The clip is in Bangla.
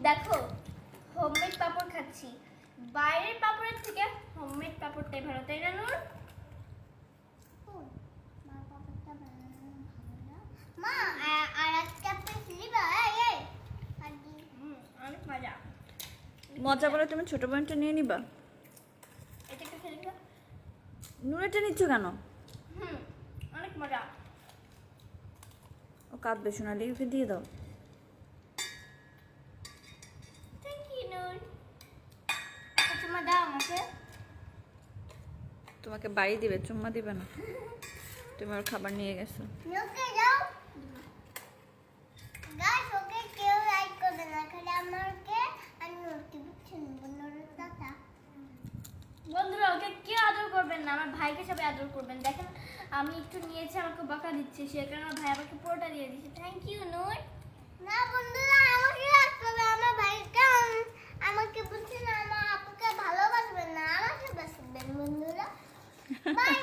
দেখো হোমমেড পাপড় খাচ্ছি, বাইরের পাপড়ের থেকে হোমমেড পাপড়টাই ভালো, তাই না নূর? মা আর একটা পিস নিবা? অনেক মজা। মজা বলে তুমি ছোট বোনটা নিয়ে নিবা? এটা একটু খেলে দিবা? নুরেটা নিচ্ছ কেন? অনেক মজা। ও কাঁদবে সোনালি, ওকে দিয়ে দাও। থ্যাংক ইউ নূর। একটা চুমা দাও আমাকে। তোমাকে বাড়ি দিবে, চুম্মা দিবে না। তুমি ওর খাবার নিয়ে গেছো। ওকে যাও গাইস, ওকে কেউ লাইক করবে না, খালি আমাকে আর নূরকে বুঝছেন বন্ধুরা দাদা। বন্ধুরা ওকে কে আদর করবেন না, আমার ভাইকে সবাই আদর করবেন। দেখেন আমি একটু নিয়েছি, আমাকে বকা দিচ্ছে, সে কারণে আমার ভাই আমাকে পুরোটা দিয়ে দিচ্ছে। থ্যাংক ইউ নূর। না বন্ধুরা, আমাকে রাখতে হবে, আমার ভাইকে আমাকে বুঝছেন, আমার আপুকে ভালোবাসবেন না, আমাকে বাসবেন বন্ধুরা। বাই